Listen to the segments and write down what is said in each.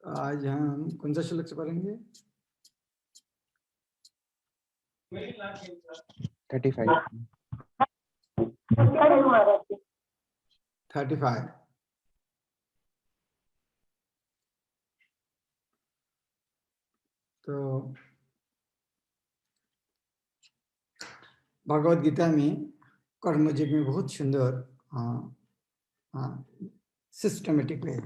आज हम कौन सा श्लोक से पढ़ेंगे? 35 35। तो भगवत गीता में कर्मयोग में बहुत सुंदर सिस्टमेटिक वे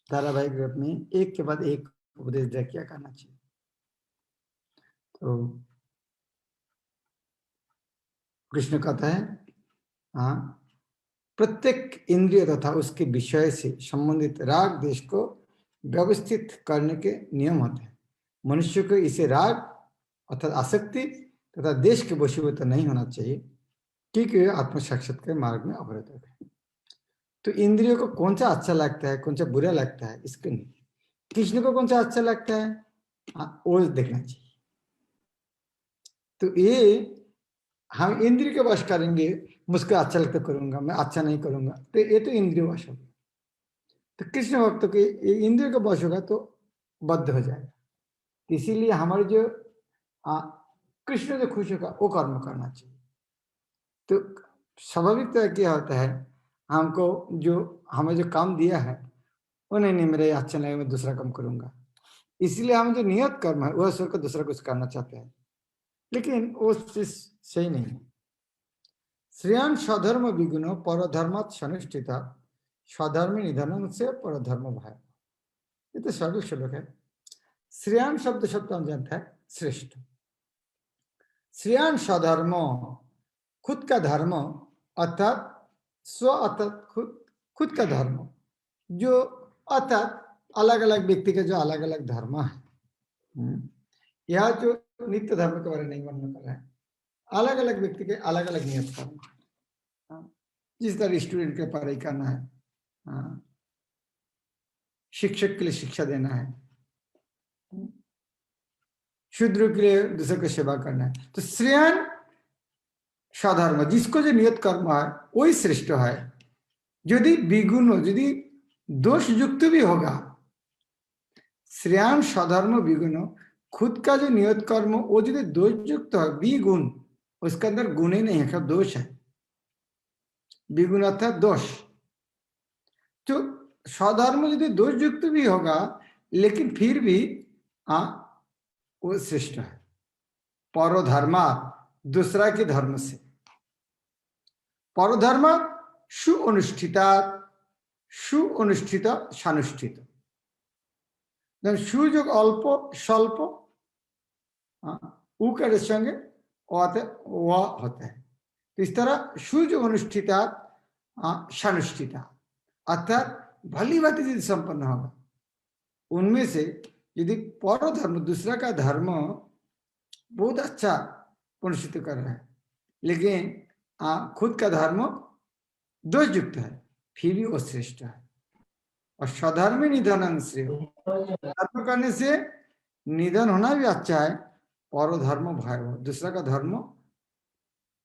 धारावाहिक रूप में एक के बाद एक उपदेश दिया क्या करना चाहिए। तो कृष्ण कहता है प्रत्येक इंद्रिय तथा उसके विषय से संबंधित राग देश को व्यवस्थित करने के नियम होते हैं। मनुष्य को इसे राग अर्थात आसक्ति तथा देश के वशीभूत नहीं होना चाहिए क्योंकि वे आत्म साक्षात्कार के मार्ग में अवरुद्ध होते हैं। तो इंद्रियों को कौन सा अच्छा लगता है, कौन सा बुरा लगता है, इसके नहीं। कृष्ण को कौन सा अच्छा लगता है वो देखना चाहिए। तो ये हम इंद्रिय के वश करेंगे, मुझको अच्छा लगता करूंगा, मैं अच्छा नहीं करूंगा, तो ये तो इंद्रिय वश होगा। तो कृष्ण भक्त के इंद्रिय का वश होगा तो बद्ध हो जाएगा। इसीलिए हमारे जो कृष्ण जो खुश होगा वो कर्म करना चाहिए। तो स्वाभाविक तरह क्या होता है, हमको जो हमें जो काम दिया है वो नहीं मेरे अच्छा नहीं, मैं दूसरा काम करूंगा। इसलिए हम जो नियत कर्म है वह छोड़कर दूसरा कुछ करना चाहते हैं, लेकिन वो चीज सही नहीं है। श्रेयान स्वधर्म विगुण परधर्मात् सनुष्ठित स्वधर्म निधन से परधर्म भय। ये तो सर्व श्लोक है। श्रेयान शब्द हम जानते हैं श्रेष्ठ। श्रेयान स्वधर्म खुद का धर्म अर्थात स्व अर्थात खुद का धर्म, जो अर्थात अलग अलग व्यक्ति के जो अलग अलग धर्म है। यह जो नित्य धर्म के बारे में नहीं वर्णन कर रहा है, अलग अलग व्यक्ति के अलग अलग नियत कर्म। जिस तरह स्टूडेंट के पढ़ाई करना है, शिक्षक के लिए शिक्षा देना है, शूद्र के लिए दूसरे को सेवा करना है। तो श्रेयान स्वधर्म जिसको जो नियत कर्म है वही श्रेष्ठ है। यदि विगुण यदि दोष युक्त भी होगा, श्रेयान स्वधर्म विगुण खुद का जो नियत कर्म वो यदि दोष युक्त है, विगुण उसके अंदर गुण ही नहीं है, सब दोष है। विगुण अर्थात दोष। तो स्वधर्म यदि दोष युक्त भी होगा लेकिन फिर भी वो श्रेष्ठ है। परोधर्मा दूसरा के धर्म से, परधर्म सुअनुष्ठिता सुअनुष्ठित सानुष्ठित। सु जो अल्प स्वल्प उ के संगे वह होता है। तो इस तरह सु जो अनुष्ठिता सानुष्ठिता अर्थात भली बात यदि संपन्न होगा, उनमें से यदि परधर्म दूसरा का धर्म बहुत अच्छा अनुष्ठित कर रहा है लेकिन खुद का धर्म दोष युक्त है, फिर भी वो श्रेष्ठ है। और स्वधर्म निधन से धर्म करने से निधन होना भी अच्छा है। परधर्म भयावह, दूसरा का धर्म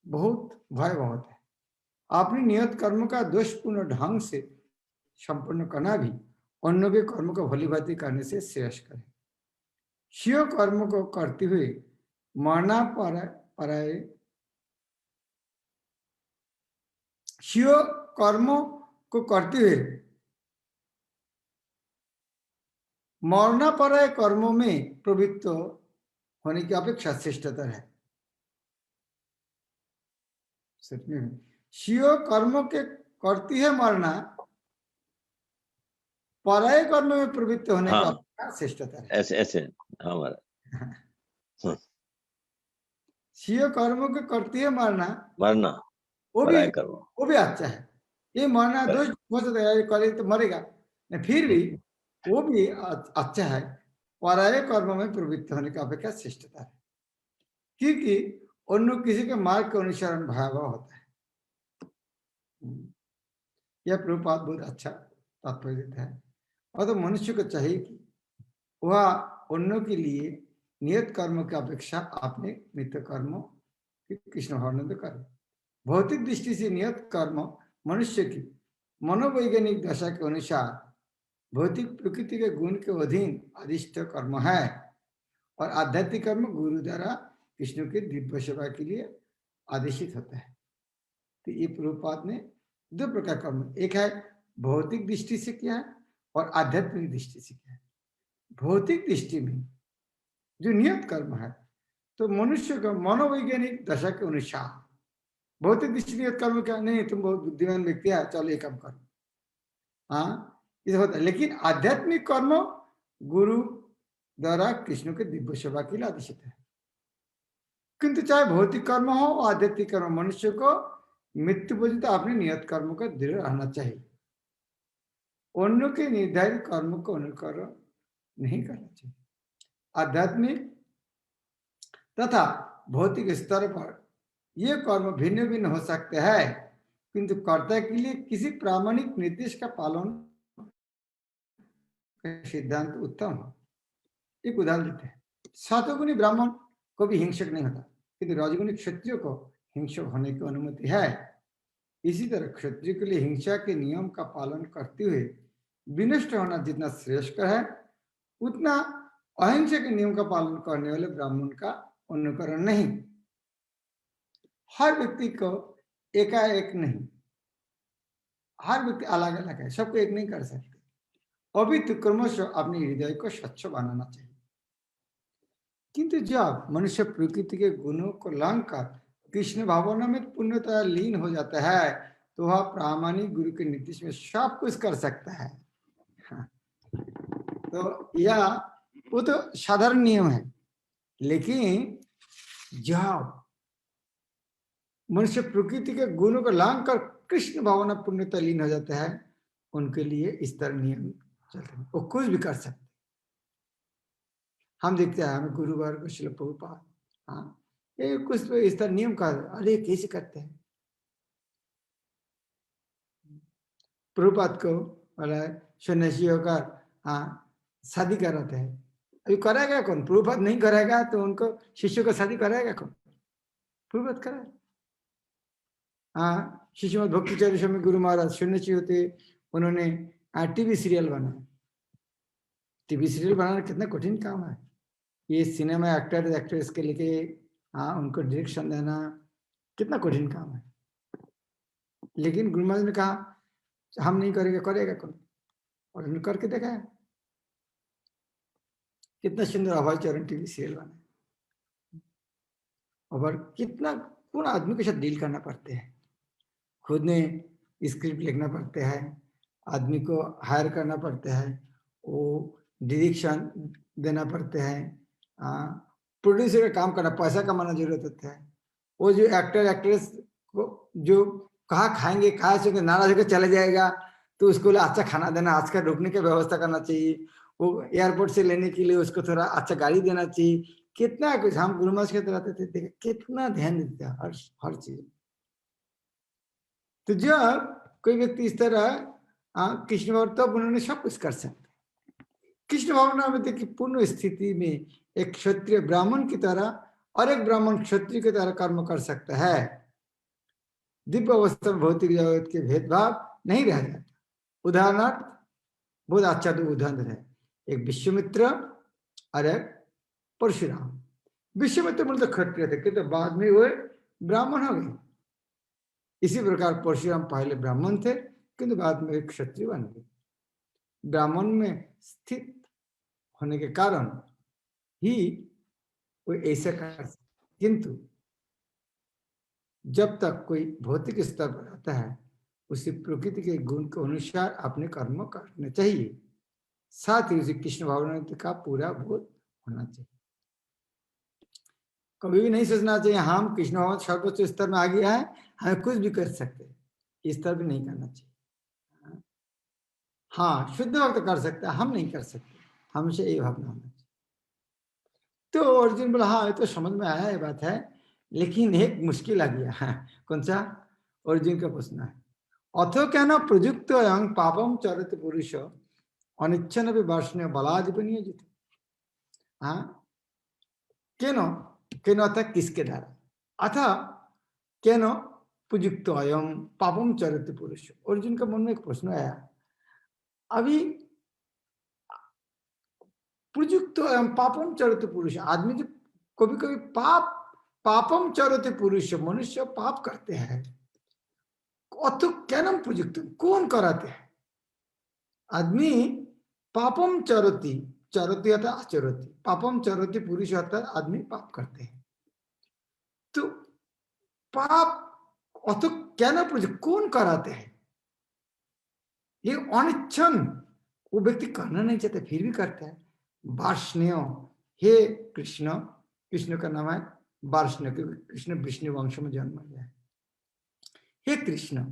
बहुत भयावह होता है। अपने नियत कर्म का दोषपूर्ण ढंग से संपन्न करना भी अन्य के कर्म को भली भांति करने से श्रेष्ठ है। स्वीय कर्म को करते हुए मरना पराये, स्वीय कर्मों को करते हुए मरना पराये कर्मों में प्रवृत्त होने की अपेक्षा श्रेष्ठतर है। सच में स्वीय कर्मों के करती है मरना, पराये कर्म में प्रवृत्त होने की अपेक्षा श्रेष्ठतर है। ऐसे हमारा स्वीय कर्मों के करती है मरना वो भी अच्छा है। ये मरना दोष हो सकता है, करे तो मरेगा, फिर भी वो भी अच्छा है। पराये कर्म में प्रवृत्त होने की अपेक्षा श्रेष्ठता है, क्योंकि अन्य किसी के मार्ग के अनुसरण भयावह होता है। यह प्रभुपाद बहुत अच्छा तात्पर्य देता है। और तो मनुष्य को चाहिए कि वह अन्यों के लिए नियत कर्म की अपेक्षा अपने नित्य कर्म कृष्ण भावनानंद करे। भौतिक दृष्टि से नियत कर्म मनुष्य की मनोवैज्ञानिक दशा के अनुसार भौतिक प्रकृति के गुण के अधीन अधिष्ठ कर्म है और आध्यात्मिक कर्म गुरु द्वारा विष्णु के दिव्य सेवा के लिए आदेशित होता है। तो ये प्रभुपाद ने दो प्रकार कर्म, एक है भौतिक दृष्टि से किया है और आध्यात्मिक दृष्टि से किया है। भौतिक दृष्टि में जो नियत कर्म है तो मनुष्य का मनोवैज्ञानिक दशा के अनुसार, भौतिक दृष्टि नियत कर्म क्या नहीं, तुम बहुत बुद्धिमान व्यक्ति है, चलो ये काम करो, हाँ ये होता है। लेकिन आध्यात्मिक कर्म गुरु द्वारा कृष्ण के दिव्य सेवा के लिए आदेशित है। किंतु चाहे भौतिक कर्म हो आध्यात्मिक कर्म, मनुष्य को मृत्यु पर्यंत अपने नियत कर्म का दृढ़ रहना चाहिए। अन्यों के निर्धारित कर्म को अनुकरण नहीं करना चाहिए। आध्यात्मिक तथा भौतिक स्तर पर ये कर्म भिन्न भिन्न हो सकते हैं, किंतु कर्ता के लिए किसी प्रामाणिक निर्देश का पालन सिद्धांत उत्तम है। एक उदाहरण देते हैं। सतगुणी ब्राह्मण को भी हिंसक नहीं होता, किंतु रजगुणी क्षत्रिय को हिंसक होने की अनुमति है। इसी तरह क्षत्रिय के लिए हिंसा के नियम का पालन करते हुए विनष्ट होना जितना श्रेष्ठ है, उतना अहिंसा के नियम का पालन करने वाले ब्राह्मण का अनुकरण नहीं। हर व्यक्ति को एकाएक नहीं, हर व्यक्ति अलग अलग है, सबको एक नहीं कर सकते। अभी तो क्रमश अपने हृदय को स्वच्छ बनाना चाहिए। किंतु जब मनुष्य प्रकृति के गुणों को लांग कर कृष्ण भावना में पूर्णतः लीन हो जाता है, तो वह प्रामाणिक गुरु के निर्देश में सब कुछ कर सकता है। तो यह वो तो साधारण नियम है। लेकिन जब मनुष्य प्रकृति के गुणों को लांग कर कृष्ण भावना पूर्णतः लीन हो जाता है, उनके लिए इस तरह नियम चलते हैं, वो कुछ भी कर सकते। हम देखते हैं, हमें गुरुवार को शिल प्रभुपाद, हाँ ये कुछ तो इस तरह नियम का, अरे कैसे करते हैं। प्रभुपाद को बोला सन्यासी होकर हाँ शादी कराते हैं, अभी कराएगा कौन? प्रभुपाद नहीं कराएगा तो उनको शिष्यों का शादी कराएगा कौन? प्रभुपाद कराए। हाँ शिशुमद भक्ति चरित्र में गुरु महाराज सन्यासी होते, उन्होंने टीवी सीरियल बनाया। टीवी सीरियल बनाना कितना कठिन काम है। ये सिनेमा एक्टर एक्ट्रेस के लिए हाँ उनको डायरेक्शन देना कितना कठिन काम है। लेकिन गुरु महाराज ने कहा हम नहीं करेंगे, करेगा कौन? और उन्होंने करके देखा। कितना सुंदर अभय चरण टीवी सीरियल बना। और कितना कौन आदमी के साथ डील करना पड़ते हैं, खुद ने स्क्रिप्ट लिखना पड़ता है, आदमी को हायर करना पड़ता है, वो डायरेक्शन देना पड़ता है, प्रोड्यूसर का काम करना, पैसा कमाना जरूरत होता है। वो जो एक्टर एक्ट्रेस को जो कहाँ खाएंगे, कहाँ से नाराज होकर चले जाएगा, तो उसको अच्छा खाना देना, आज का रुकने की व्यवस्था करना चाहिए, वो एयरपोर्ट से लेने के लिए उसको थोड़ा अच्छा गाड़ी देना चाहिए। कितना कुछ हम गुरु महाराज के तरह थे, कितना ध्यान देते हैं हर चीज। तो जब कोई व्यक्ति इस तरह कृष्ण भाव, तब उन्होंने सब कुछ कर सकते। कृष्ण भावना में की पूर्ण स्थिति में एक क्षत्रिय ब्राह्मण की तरह और एक ब्राह्मण क्षत्रिय की तरह कर्म कर सकता है। दिव्य अवस्था में भौतिक जगत के भेदभाव नहीं रह जाता। उदाहरणार्थ बहुत अच्छा दो उदाहरण है, एक विश्वामित्र और एक परशुराम। विश्वामित्र मतलब क्षत्रिय थे, किंतु बाद में वो ब्राह्मण हो गए। इसी प्रकार परशुराम पहले ब्राह्मण थे, किंतु बाद में क्षत्रिय बन गए। ब्राह्मण में स्थित होने के कारण ही वो ऐसा कर, किंतु जब तक कोई भौतिक स्तर पर आता है, उसे प्रकृति के गुण के अनुसार अपने कर्म करने चाहिए, साथ ही उसे कृष्ण भावना का पूरा बोध होना चाहिए। कभी भी नहीं सोचना चाहिए हम कृष्ण भावना सर्वोच्च स्तर में आ गया है, हमें कुछ भी कर सकते हैं, इस तरह भी नहीं करना चाहिए। हाँ शुद्ध भक्त कर सकता है, हम नहीं कर सकते, हमसे यही भावना होना चाहिए। तो अर्जुन बोला हाँ ये तो समझ में आया, ये बात है, लेकिन एक मुश्किल आ गया है। कौन सा? अर्जुन का प्रश्न है, अथो क्या न प्रयुक्त पापम चरित पुरुष अनिच्छन भी वर्षण बलाधिपनीय जीत। हाँ केनो, केनो अर्थात किसके द्वारा, अथा केनो प्रयुक्त अयम पापम चरित पुरुष। अर्जुन का मन में एक प्रश्न आया, अभी प्रयुक्त एवं पापम चरते पुरुष, आदमी जो कभी कभी पापम चरते पुरुष, मनुष्य पाप करते हैं, अथ कैनम प्रयुक्त, कौन कराते हैं? आदमी पापम चरती, चरती अर्थात आचरती, पापम चरती पुरुष अर्थात आदमी पाप करते हैं। तो पाप अथ कैन प्रयुक्त, कौन कराते हैं? ये अनिच्छन, वो व्यक्ति करना नहीं चाहते फिर भी करता है। वार्ष्णेय, हे कृष्ण, कृष्ण का नाम है वार्ष्णेय, क्योंकि कृष्ण विष्णु वंश में जन्म लिया है। हे कृष्ण,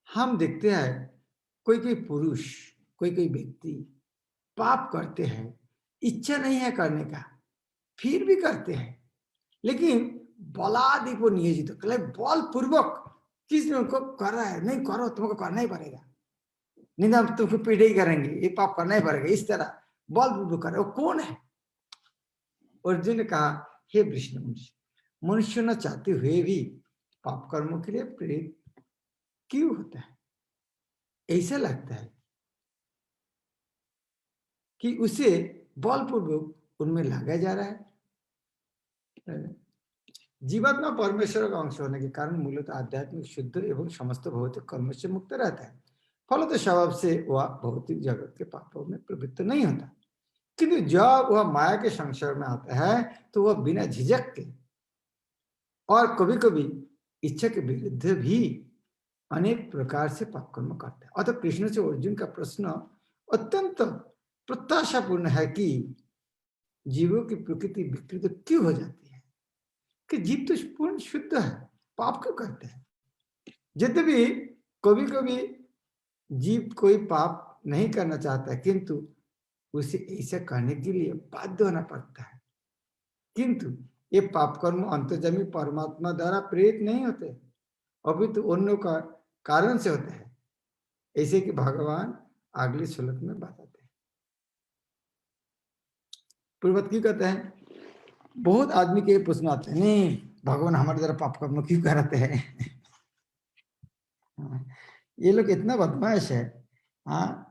हम देखते हैं कोई कोई पुरुष, कोई कोई व्यक्ति पाप करते हैं, इच्छा नहीं है करने का, फिर भी करते हैं, लेकिन बलादीप नियोजित, बल पूर्वक किसी उनको कर रहा है, नहीं करो तुमको करना ही पड़ेगा, नहीं हम तुमको पीड़े ही करेंगे, ये पाप करना ही पड़ेगा, इस तरह बल पूर्वक कर रहे। वो कौन है? अर्जुन ने कहा, हे विष्णु, मनुष्य न चाहते हुए भी पाप कर्मों के लिए प्रेरित क्यों होता है? ऐसा लगता है कि उसे बलपूर्वक उनमें लाया जा रहा है। जीवात्मा परमेश्वर का अंश होने के कारण मूलतः आध्यात्मिक शुद्ध एवं समस्त भौतिक कर्म से मुक्त रहता है। फलतः स्वभाव से वह भौतिक जगत के पापों में प्रवृत्त नहीं होता, किंतु जब वह माया के संसार में आता है तो वह बिना झिझक के और कभी कभी इच्छा के विरुद्ध भी अनेक प्रकार से पाप कर्म करता है। अतः कृष्ण से अर्जुन का प्रश्न अत्यंत प्रत्याशापूर्ण है कि जीवों की प्रकृति विकृत क्यों हो जाती है, कि जीव तो पूर्ण शुद्ध है, पाप क्यों करते हैं? यद्यपि कभी कभी जीव कोई पाप नहीं करना चाहता है, किंतु उसे ऐसा करने के लिए बाध्य होना पड़ता है। किंतु ये पाप कर्म अंतर्जामी परमात्मा द्वारा प्रेरित नहीं होते, अभी तो अन्यों का कारण से होता है, ऐसे कि भगवान अगले श्लोक में बताते हैं। पूर्वत की कहते हैं, बहुत आदमी के प्रश्न आते हैं, नहीं भगवान हमारे द्वारा पाप कर्म क्यों कराते हैं? ये लोग इतना बदमाश है। हाँ,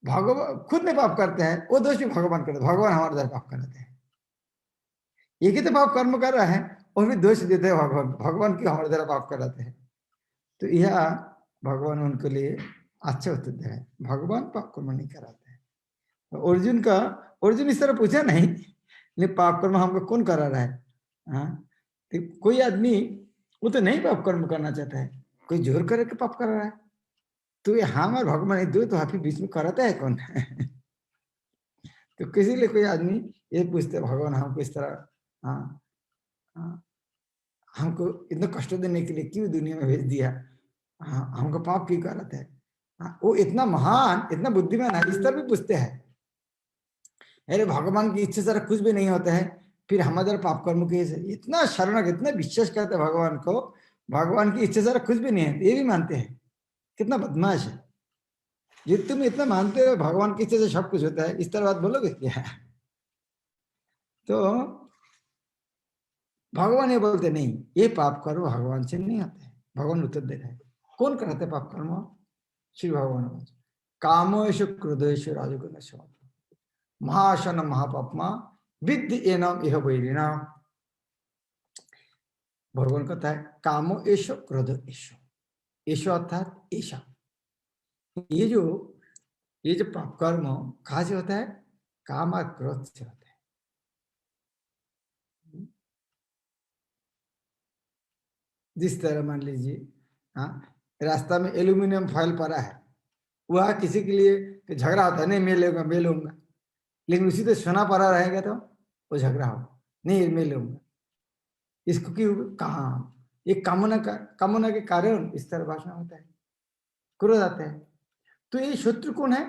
भगवान खुद में पाप करते हैं, वो दोष भी भगवान करते, भगवान हमारे द्वारा पाप कराते हैं। एक ही तो पाप कर्म कर रहा है और भी दोष देते हैं भगवान, भगवान क्यों हमारे द्वारा पाप कराते हैं? तो यह भगवान उनके लिए अच्छा उत्तर दे है, भगवान पाप कर्म नहीं कराते हैं। अर्जुन इस तरह पूछा नहीं, लेकिन पाप कर्म हमको कौन करा रहा है? हाँ, तो कोई आदमी वो तो नहीं पाप कर्म करना चाहता है, कोई जोर करके पाप कर रहा है, तो ये हम और भगवान दो तो हाथी बीच में कराता है कौन? तो किसी लिए कोई आदमी ये पूछते, भगवान हमको इस तरह, हाँ हाँ, हमको इतना कष्ट देने के लिए क्यों दुनिया में भेज दिया? हाँ, हमको पाप क्यों कराते हैं? हाँ, वो इतना महान, इतना बुद्धिमान है, इस तरह भी पूछते हैं। अरे भगवान की इच्छा से कुछ भी नहीं होता है, फिर हमारे पाप कर्म के इतना शरण, इतना विश्वास करते हैं भगवान को, भगवान की इच्छा से कुछ भी नहीं है, ये भी मानते हैं। कितना बदमाश है! ये तुम इतना मानते हो भगवान की इच्छा से सब कुछ होता है, इस तरह बात बोलोगे क्या? तो भगवान ये बोलते नहीं, ये पाप कर्म भगवान से नहीं आते हैं। भगवान उत्तर दे रहे हैं, कौन कराते पाप कर्म? श्री भगवान, कामेषु क्रोधेषु राजगुणेषु महाशन महापापमा विद्य एनम यह वैरिणा। भगवान कहता है, कामो एषु क्रोध एषु, एषु अर्थात ऐसा, ये जो पाप कर्म कहाँ से होता है? काम और क्रोध से होता है। जिस तरह मान लीजिए, हाँ, रास्ता में एल्यूमिनियम फॉइल पड़ा है, वह किसी के लिए झगड़ा होता है, नहीं मैं लूंगा, लेकिन उसी तो सोना पड़ा रहेगा तो वो झगड़ा हो, नहीं मैं लूंगा। इसको क्यों? काम, ये कामना के कारण इस तरह भाषण होता है, क्रोध आता है। तो ये शत्रु कौन है?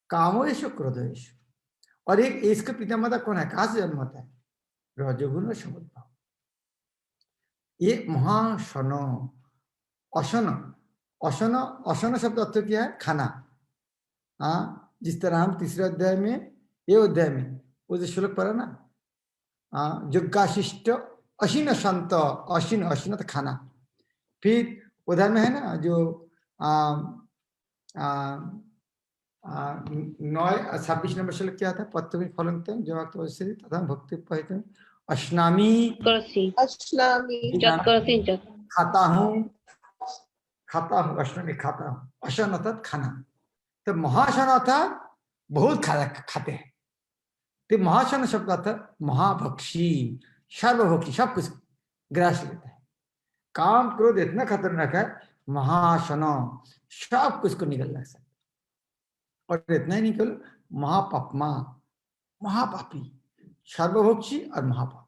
कामोश क्रोधेश। और एक इसका पितामाता कौन है, कहां से जन्म होता है? रजोगुण समुद्भव। ये महाशन, अशन, अशन, अशन शब्द अर्थ क्या है? खाना। हाँ, जिस तरह हम तीसरे अध्याय में, ये अध्याय में वो जो श्लोक पढ़ा ना, यज्ञाशिष्ट अशीन संत, अशीन, अशीन तो खाना। फिर उधर में है ना जो 9 26 नंबर श्लोक क्या था? पत्तमी फलंगतम जवाक्तवश्री तथा भक्ति पहितम अश्नामी खाता हूँ अश्नामी खाता हूँ। अशन अर्थात खाना। तो महाशन अर्थात बहुत खाते हैं। तो महाशन शब्द अर्थात महाभक्षी, सर्वभक्षी, सब कुछ ग्रास लेता है। काम क्रोध इतना खतरनाक है, महाशन सब कुछ को निकल सकता है। और इतना ही निकल महापापमा, महापापी, सर्वभक्षी और महापापी।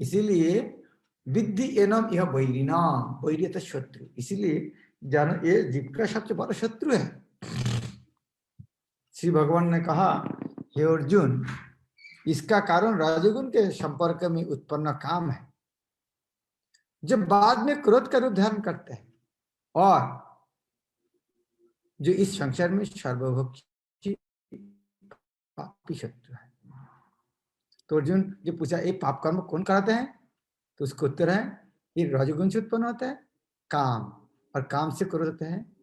इसीलिए विद्धि एनम यह वैरिनाम, वैरी तो शत्रु। इसीलिए जानो ये जीव का सबसे बड़ा शत्रु है। श्री भगवान ने कहा, हे अर्जुन, इसका कारण राजगुण के संपर्क में उत्पन्न काम है, जब बाद में क्रोध का रूप धारण करते हैं, और जो इस संसार में सर्वभक्षी पापी शत्रु है। तो अर्जुन जो पूछा, ये पाप कर्म कौन कराते हैं? तो उसका उत्तर है, ये रजोगुण से उत्पन्न होता है काम, और काम से क्रोध होते हैं,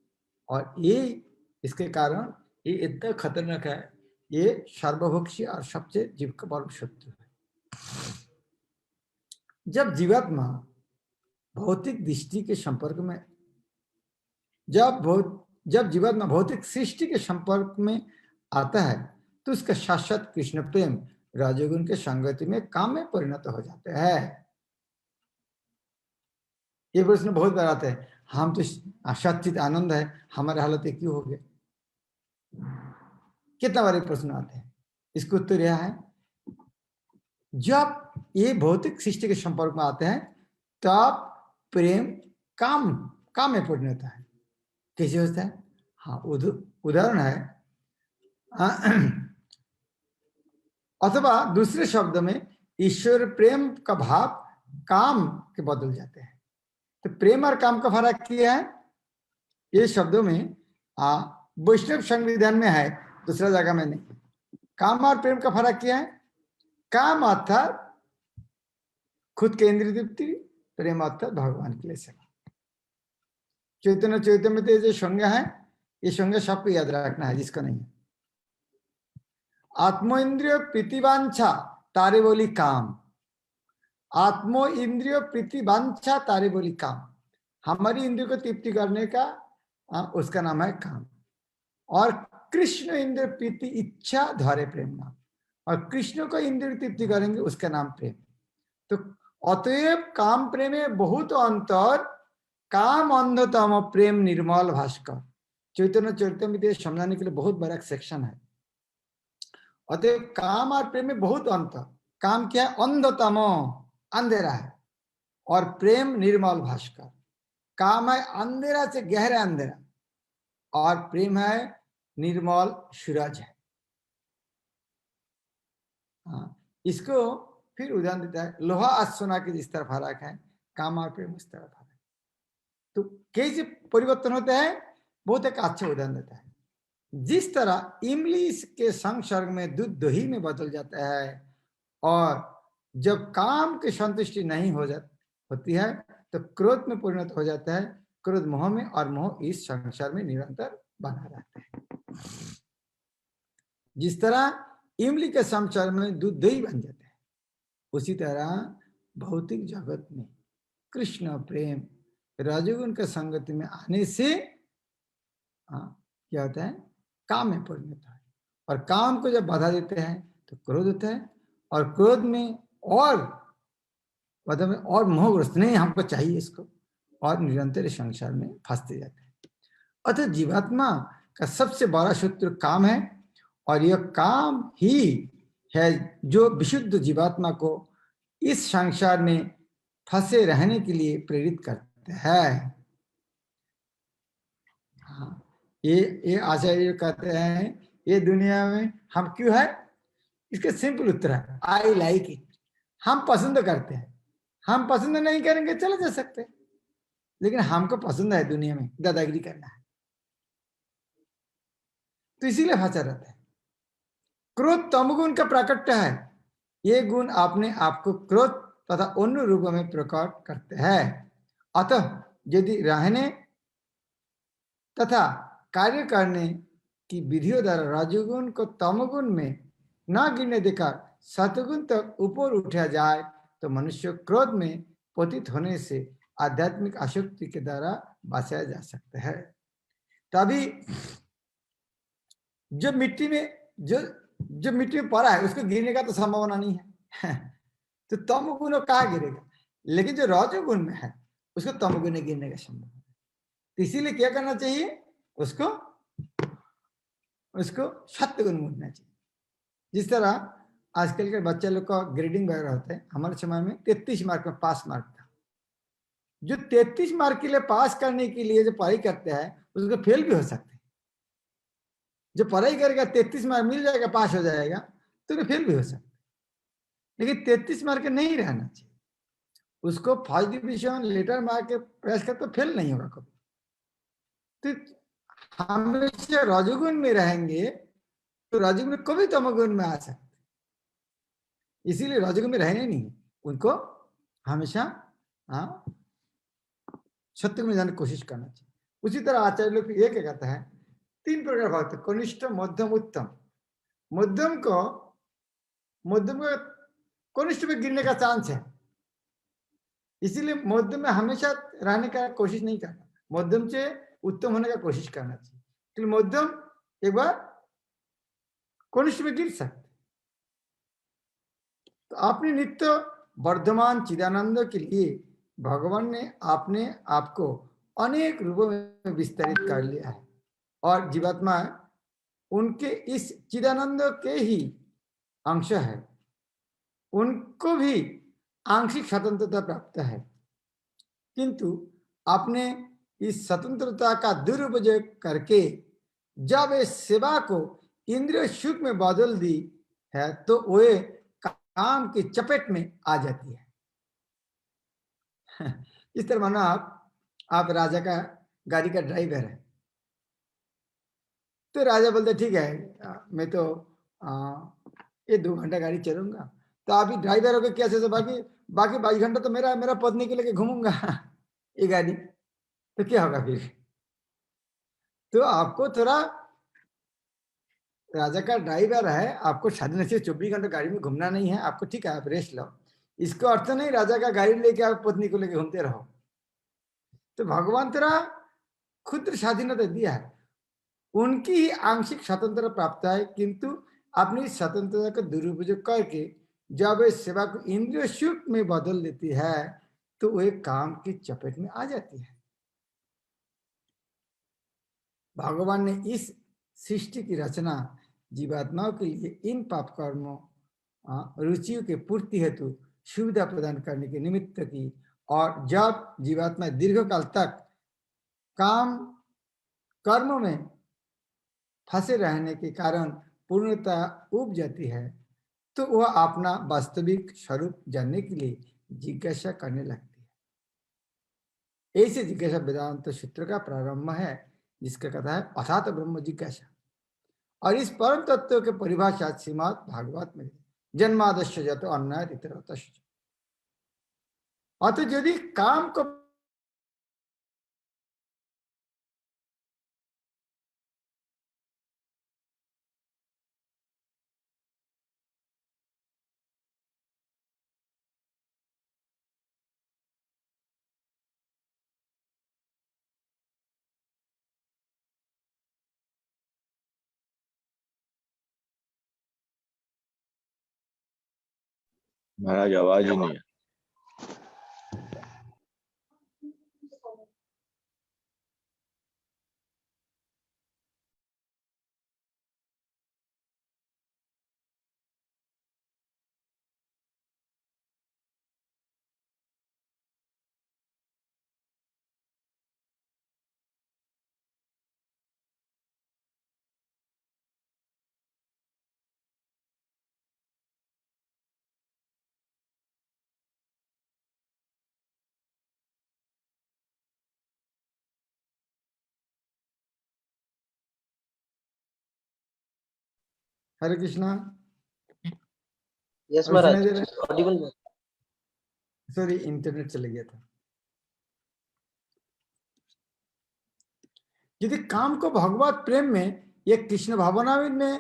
और ये इसके कारण ये इतना खतरनाक है, ये सर्वभक्षी और सबसे जीव का बड़ा शत्रु है। जब जीवात्मा भौतिक दृष्टि के संपर्क में, जब जीवात्मा भौतिक सृष्टि के संपर्क में आता है, तो उसका शाश्वत कृष्ण प्रेम राजोगुण के संगति में काम में परिणत हो जाते हैं। ये प्रश्न बहुत बार आता है, हम तो सच्चित आनंद है, हमारे हालत क्यों हो गए? कितना बार प्रश्न आते हैं। इसका उत्तर यह है, जब ये भौतिक सृष्टि के संपर्क में आते हैं, तब प्रेम काम में परिणत होता है। कैसे होता है? हाँ, उदाहरण है, अथवा दूसरे शब्द में ईश्वर प्रेम का भाव काम के बदल जाते हैं। तो प्रेम और काम का फर्क क्या है? ये शब्दों में वैष्णव संविधान में है, दूसरा जगह में नहीं। काम और प्रेम का फर्क क्या है? काम अर्थात खुद के इंद्रिय तृप्ति, प्रेम अर्थात भगवान के लिए सेवा। चैतन्य चैतन्य जो संज्ञा है, ये संज्ञा सबको याद रखना है, जिसका नहीं है। आत्मो इंद्रिय प्रीतिवांछा तारे बोली काम, आत्मो इंद्रिय प्रीतिवांछा तारे बोली काम। हमारी इंद्रिय को तृप्ति करने का उसका नाम है काम। और कृष्ण इंद्रिय प्रीति इच्छा धारे प्रेम नाम, और कृष्ण को इंद्रिय तृप्ति करेंगे उसका नाम प्रेम। तो अतएव काम प्रेम में बहुत अंतर। काम अंधतम, प्रेम निर्मल भास्कर। चैतन्य चरितमृत समझाने के लिए बहुत बड़ा सेक्शन है। अतएव काम और प्रेम में बहुत अंतर। काम क्या है? अंधतम, अंधेरा है, और प्रेम निर्मल भास्कर। काम है अंधेरा से गहरा अंधेरा, और प्रेम है निर्मल सूरज है। इसको फिर उदाहरण देता है, लोहा और सोना के जिस तरह फर्क है, काम और प्रेम इस तरह फर्क है। तो कैसे परिवर्तन होते हैं? बहुत एक अच्छा उदाहरण देता है। जिस तरह इमली के संसर्ग में दूध दही में बदल जाता है, और जब काम की संतुष्टि नहीं होती है, तो क्रोध में परिणत हो जाता है। क्रोध मोह में, और मोह इस संसार में निरंतर बना रहता है। जिस तरह इमली के संसर्ग में दूध दही बन जाता है, उसी तरह भौतिक जगत में कृष्ण प्रेम रजोगुण के संगति में आने से क्या होता है? काम में परिणत है। और काम को जब बाधा देते हैं तो क्रोध होता है, और क्रोध में और मोहग्रस्त, नहीं हमको चाहिए इसको, और निरंतर संसार में फंसते जाते हैं। अतः जीवात्मा का सबसे बड़ा शत्रु काम है, और यह काम ही है जो विशुद्ध जीवात्मा को इस संसार में फंसे रहने के लिए प्रेरित करते हैं। ये आचार्य कहते हैं, ये दुनिया में हम क्यों है? इसका सिंपल उत्तर है, आई लाइक इट। हम पसंद करते हैं। हम पसंद नहीं करेंगे चले जा सकते, लेकिन हमको पसंद है दुनिया में दादागिरी करना है, तो इसीलिए फंसा रहता है। क्रोध तमगुण का प्राकट्य है। ये गुण अपने आप को क्रोध तथा अन्य रूपों में प्रकट करते हैं। अतः यदि रहने तथा कार्य करने कि विधियों द्वारा रजोगुण को तमोगुण में न गिरने देकर सतगुण तक ऊपर उठाया जाए तो मनुष्य क्रोध में पतित होने से आध्यात्मिक आसक्ति के द्वारा बचाया जा सकता है। तभी जो मिट्टी में पड़ा है उसको गिरने का तो संभावना नहीं है तो तमोगुण कहाँ गिरेगा, लेकिन जो रजोगुण में है उसको तमोगुण में गिरने का संभव है। तो इसीलिए क्या करना चाहिए, उसको सत्वगुण में उठना चाहिए। जिस तरह आजकल के बच्चे लोग का ग्रेडिंग वगैरह होता है, हमारे समय में 33 मार्क में पास मार्क था। जो 33 मार्क के लिए पास करने के लिए जो पढ़ाई करते हैं उसको फेल भी हो सकते हैं। जो पढ़ाई करेगा 33 मार्क मिल जाएगा, पास हो जाएगा, तो फेल भी हो सकता है। लेकिन 33 मार्क नहीं रहना चाहिए, उसको फर्स्ट डिविजन लेटर मार्क के प्रयास कर तो फेल नहीं होगा कभी। तो हमेशा रजोगुण में रहेंगे तो रजोगुण में कभी तमोगुण में आ सकते, इसीलिए रजोगुण में रहने नहीं, उनको हमेशा सत्य में जाने की कोशिश करना चाहिए। उसी तरह आचार्य लोग ये क्या कहता है, 3 प्रकार भक्त, कनिष्ठ, मध्यम, उत्तम। मध्यम को कनिष्ठ में गिरने का चांस है, इसीलिए मध्यम में हमेशा रहने का कोशिश नहीं करना, मध्यम से उत्तम होने का कोशिश करना चाहिए। तो मध्यम एक बार कनिष्ठ में गिर सकते। तो अपने नित्य वर्धमान चिदानंद के लिए भगवान ने अपने आप को अनेक रूपों में विस्तारित कर लिया है और जीवात्मा उनके इस चिदानंद के ही अंश है, उनको भी आंशिक स्वतंत्रता प्राप्त है, किंतु आपने इस स्वतंत्रता का दुरुपयोग करके जब इस सेवा को इंद्रिय सुख में बदल दी है तो वे काम की चपेट में आ जाती है। इस तरह मानो आप राजा का गाड़ी का ड्राइवर है, तो राजा बोलते ठीक है मैं तो ये 2 घंटा गाड़ी चलूंगा, तो आप ही ड्राइवर होकर कैसे बाकी 22 घंटा तो मेरा पत्नी को लेके घूमूंगा ये गाड़ी, तो क्या होगा फिर। तो आपको थोड़ा, राजा का ड्राइवर है, आपको शादी से 24 घंटा गाड़ी में घूमना नहीं है, आपको ठीक है आप रेस्ट लो, इसको अर्थ नहीं राजा का गाड़ी लेके आप पत्नी को लेके घूमते रहो। तो भगवान तेरा खुद स्वाधीनता दिया है, उनकी ही आंशिक स्वतंत्रता प्राप्त है, किंतु अपनी स्वतंत्रता का दुरुपयोग करके जब इस सेवा को इंद्रिय सुख में बदल देती है तो वह काम की चपेट में आ जाती है। भगवान ने इस सृष्टि की रचना जीवात्माओं के लिए इन पाप कर्मों रुचियों के पूर्ति हेतु सुविधा प्रदान करने के निमित्त की, और जब जीवात्मा दीर्घकाल तक काम कर्म में फंसे रहने के कारण पूर्णता उब जाती है तो वह अपना वास्तविक स्वरूप जानने के लिए जिज्ञासा करने लगती है। ऐसे जिज्ञासा वेदांत सूत्र का प्रारंभ है, जिसका कथा है अथात ब्रह्म जिज्ञासा, और इस परम तत्व के परिभाषा श्रीमद् भागवत में जन्मादस्य जातो अन्य इतरतश्च। अतः यदि काम को महाराज आवाज ही नहीं है। हरे कृष्णा। यस महाराज, ऑडिबल। सॉरी इंटरनेट चले गया था। यदि काम को भगवत प्रेम में ये कृष्ण भावना में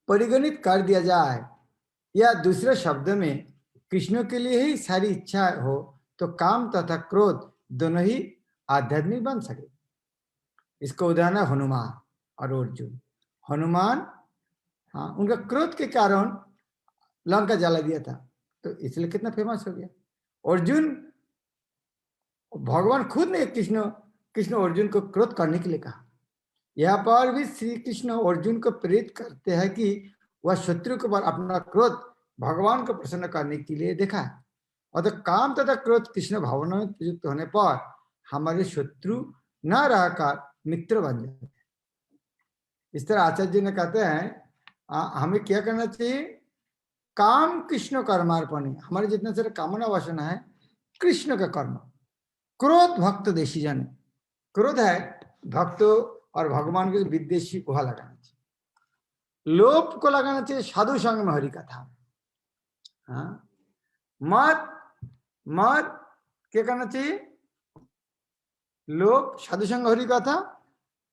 परिगणित कर दिया जाए, या दूसरे शब्द में कृष्ण के लिए ही सारी इच्छा हो, तो काम तथा क्रोध दोनों ही आध्यात्मिक बन सके। इसका उदाहरण है हनुमान और अर्जुन। हनुमान, हाँ, उनका क्रोध के कारण लंका जला दिया था, तो इसलिए कितना फेमस हो गया। अर्जुन, भगवान खुद ने कृष्ण कृष्ण अर्जुन को क्रोध करने के लिए कहा। यहाँ पर भी श्री कृष्ण अर्जुन को प्रेरित करते हैं कि वह शत्रु के ऊपर अपना क्रोध भगवान को प्रसन्न करने के लिए देखा है। और तो काम तथा क्रोध कृष्ण भावना में युक्त होने पर हमारे शत्रु न रहकर मित्र बन जाते हैं। इस तरह आचार्य जी ने कहते हैं हमें क्या करना चाहिए, काम कृष्ण कर्मार्पण। हमारे जितने सारे कामना वासना है कृष्ण का कर्म। क्रोध भक्त देशी जन, क्रोध है भक्त और भगवान के विदेशी वह लगाना चाहिए। लोभ को लगाना चाहिए साधु संग में हरि कथा। हाँ, मत मत क्या करना चाहिए, लोभ साधु संग हरि कथा,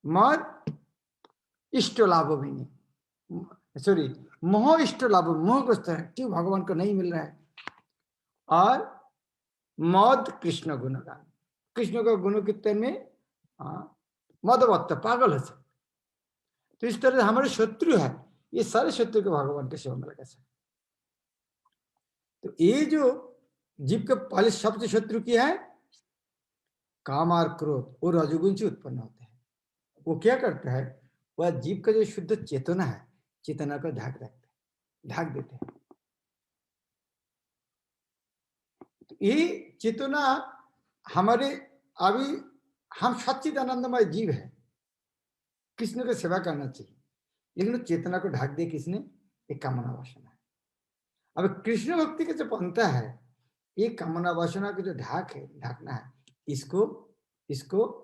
मत इष्ट लाभ भी नहीं, सॉरी मोह इष्ट लाभ, मोहग्रस्त है क्यों भगवान को नहीं मिल रहा है। और मद कृष्ण गुणगान, कृष्ण का गुण कीर्तन में मदवत्त पागल हो सकते। तो इस तरह हमारे शत्रु है, ये सारे शत्रु को भगवान के सेवा में लगा सकते। तो ये जो जीव के पहले सबसे शत्रु किया है काम और क्रोध, वो रजोगुण से उत्पन्न होते हैं। वो क्या करता है, वह जीव का जो शुद्ध चेतना है, चेतना को ढाक रखते हैं, ढाक देते हैं। तो ये चेतना हमारे, अभी हम सच्चिदानंदमय जीव है, कृष्ण की सेवा करना चाहिए, लेकिन चेतना को ढाक दिया किसने, एक कामना वासना है। अब कृष्ण भक्ति का जो पंथा है, ये कामना वासना का जो ढाक है, ढाकना है, इसको इसको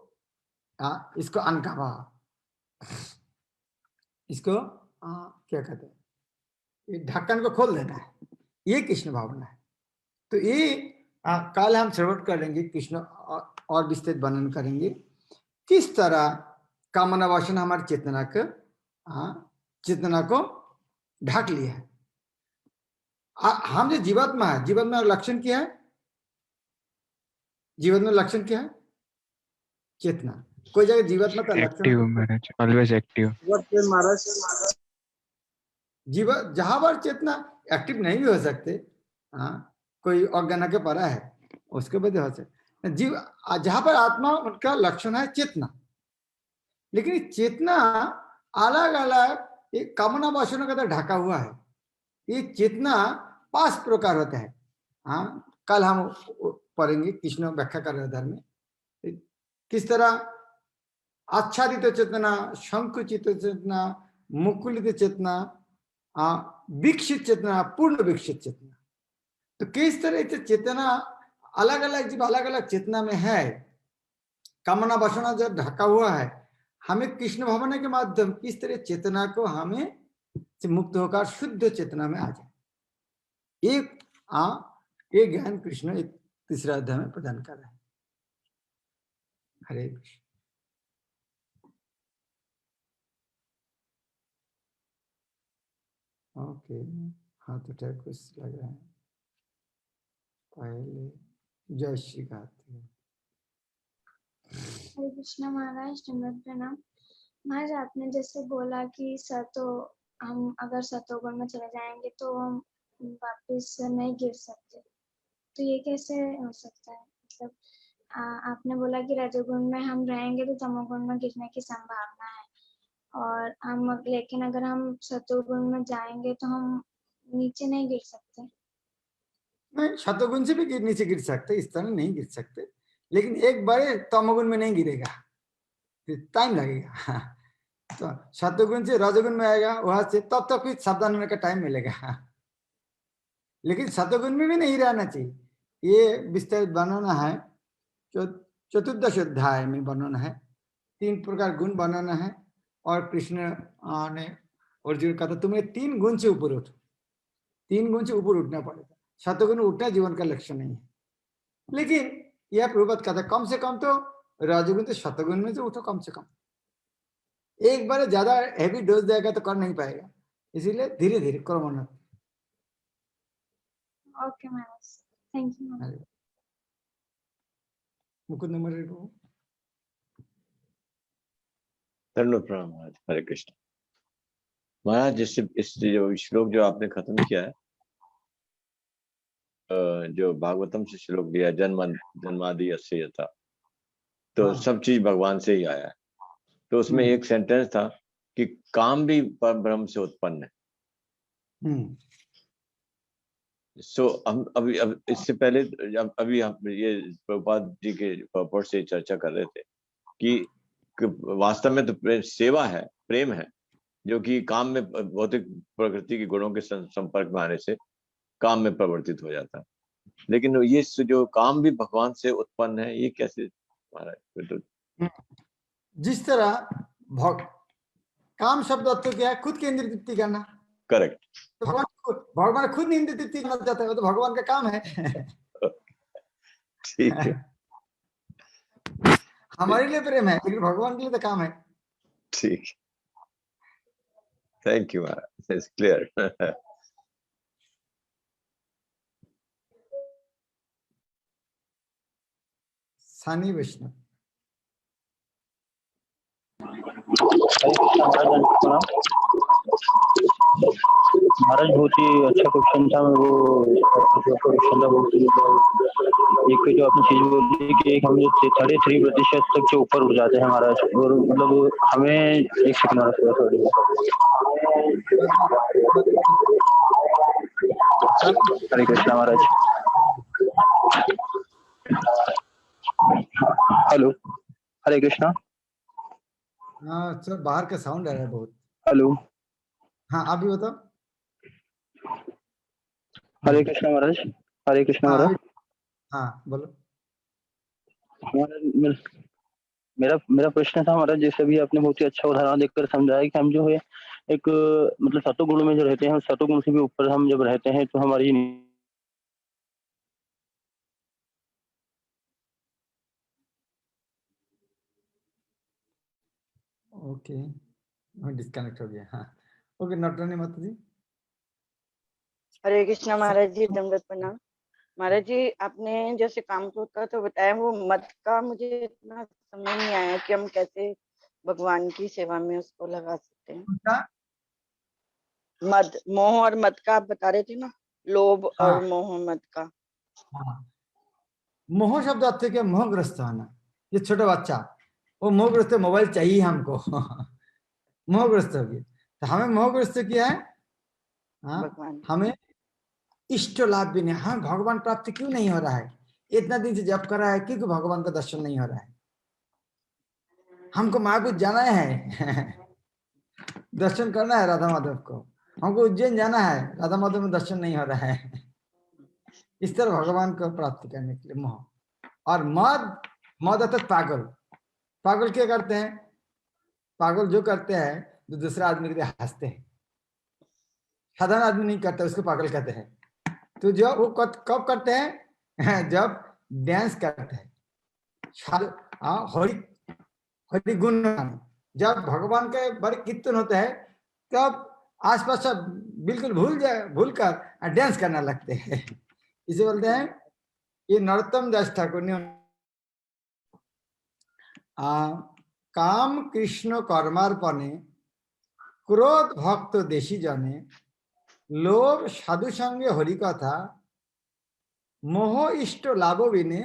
इसको अनकावा, इसको क्या कहते हैं, ये ढक्कन को खोल देना है, ये कृष्ण भावना है। तो ये कल हम श्रवण करेंगे, कृष्ण और विस्तृत वर्णन करेंगे किस तरह कामना वासना हमारी चेतना को ढक लिया है। हम जो जीवात्मा है, जीवात्मा लक्षण क्या है, जीवन में लक्षण क्या है, चेतना। कोई जगह जीवात्मा का लक्षण ऑलवेज एक्टिव, जीवन जहां पर चेतना एक्टिव नहीं भी हो सकते, कोई अज्ञान के परा है उसके वजह हो सकते जीव, जहां पर आत्मा उनका लक्षण है चेतना। लेकिन चेतना अलग अलग एक कामना वासना का ढका हुआ है। ये चेतना 5 प्रकार होता है। कल हम पढ़ेंगे, कृष्ण व्याख्या कर रहे धर्म में किस तरह आच्छादित चेतना, संकुचित चेतना, मुकुलित चेतना, विकसित चेतना, पूर्ण विकसित चेतना। तो किस तरह से चेतना अलग अलग जीव अलग अलग चेतना में है, कामना वासना जब ढका हुआ है, हमें कृष्ण भावना के माध्यम किस तरह चेतना को हमें से मुक्त होकर शुद्ध चेतना में आ जाए, एक ज्ञान कृष्ण एक तीसरा अध्याय में प्रदान कर रहे हैं। हरे कृष्ण। ओके, हाथ उठाए कुछ लग रहा है पहले। जय श्री गाते हैं। हरे कृष्ण महाराज, प्रणाम महाराज। आपने जैसे बोला कि हम अगर सतोगुण में चले जाएंगे तो हम वापस नहीं गिर सकते, तो ये कैसे हो सकता है? मतलब आपने बोला कि रजोगुण में हम रहेंगे तो तमोगुण में गिरने की संभावना है, और लेकिन अगर हम सतोगुण में जाएंगे तो हम नीचे नहीं गिर सकते। नहीं, शतगुण से भी नीचे गिर सकते, इस तरह नहीं गिर सकते, लेकिन एक बड़े तमोगुण में नहीं गिरेगा, टाइम लगेगा। तो शतगुण से रजगुण में आएगा, वहां से तब तक कुछ सावधान होने का टाइम मिलेगा। लेकिन शतगुण में भी नहीं रहना चाहिए। ये विस्तारित वर्णन है, चतुर्दश अध्याय में वर्णन है, 3 प्रकार गुण वर्णन है। और कृष्ण ने अर्जुन कहा था तुम्हें 3 गुण से ऊपर उठो, 3 गुण से ऊपर उठना पड़ेगा। शतगुण उठना जीवन का लक्ष्य नहीं है, लेकिन यह प्रभुपद कहता कम से कम तो रजगुण तो शतगुण में से उठो कम से कम। एक बार ज्यादा हैवी डोज देगा तो कर नहीं पाएगा, इसीलिए धीरे धीरे करो मन। Okay Maharaj, thank you Maharaj. Mukund number को धन्यवाद प्रणाम महाराज। हरे कृष्ण महाराज। जिससे इस जो श्लोक जो आपने खत्म किया है, जो भागवतम से श्लोक दिया, जन्मादि अस्य यथा, तो हाँ। सब चीज भगवान से ही आया है। तो उसमें एक सेंटेंस था कि काम भी परब्रह्म से उत्पन्न है। सो हम अब इससे पहले अभी हम ये प्रभुपाद जी के पर्पस से चर्चा कर रहे थे कि वास्तव में तो सेवा है, प्रेम है, जो कि काम में भौतिक प्रकृति के गुणों के संपर्क में आने से काम में परिवर्तित हो जाता है। लेकिन ये जो काम भी भगवान से उत्पन्न है, ये कैसे महाराज? तो जिस तरह काम शब्द अर्थ क्या है? खुद की इंद्रिय तृप्ति करना। करेक्ट। तो भगवान खुद इंद्रिय तृप्ति करना चाहता है, तो भगवान का काम है। ठीक है। हमारे लिए प्रेम है, लेकिन भगवान के लिए तो काम है। ठीक, thank you Maharaj, it's clear. सानी वैष्णव। महाराज बहुत ही अच्छा क्वेश्चन था। वो क्वेश्चन था बहुत ही, एक जो आपने चीज बोली कि हम जो 33% तक जो ऊपर उठ जाते हैं महाराज, और मतलब हमें एक सेकंड हरे कृष्णा महाराज। हेलो, हरे कृष्णा। हाँ सर, बाहर का साउंड आ रहा है बहुत। हेलो, हाँ आप भी बताओ। हरे कृष्णा महाराज। हरे कृष्णा महाराज। हाँ बोलो। मेरा मेरा प्रश्न था महाराज, जैसे भी आपने बहुत ही अच्छा उदाहरण देकर समझाया कि हम जो है एक मतलब सतोगुण में जो रहते हैं, सतोगुण से भी ऊपर हम जब रहते हैं तो हमारी ओके, डिस्कनेक्ट हो गया। हाँ ओके, नटरानी माता जी। हरे कृष्णा महाराज जी, दंडवत प्रणाम। महाराज जी, आपने जैसे काम का तो बताया, वो मत का मुझे इतना समझ नहीं आया कि हम कैसे भगवान की सेवा में उसको लगा सकते हैं। मद, मोह और मत का आप बता रहे थे ना, लोभ और मोह मत का। मोह शब्द अर्थ क्या? मोहग्रस्त होना। ये छोटा बच्चा, वो मोहग्रस्त, मोबाइल चाहिए हमको। मोहग्रस्त हो गया। तो हमें मोहग्रस्त किया है। हमें इष्ट लाभ भी नहीं, हमें भगवान प्राप्ति क्यों नहीं हो रहा है? इतना दिन से जप कर रहा है, क्योंकि भगवान का दर्शन नहीं हो रहा है। हमको महाकुट जाना है। दर्शन करना है राधा माधव को, हमको उज्जैन जाना है, राधा माधव में दर्शन नहीं हो रहा है। इस तरह भगवान को प्राप्त करने के लिए मोह। और मद अर्थात पागल। पागल क्या करते हैं? पागल जो करते हैं, जो दूसरा आदमी के लिए हंसते हैं। साधारण आदमी नहीं करता, उसको पागल कहते हैं। तो जो वो कब करते हैं? जब डांस करते हैं, हरि गुण, जब भगवान के बड़े कीर्तन होते हैं, तब आसपास सब बिल्कुल भूल कर डांस करने लगते हैं। इसे बोलते हैं, ये नरोत्तम दास ठाकुर ने काम कृष्ण कर्मार्पणे क्रोध भक्त देशी जने लोभ साधु संगे हरि कथा मोह इष्ट लाभ विने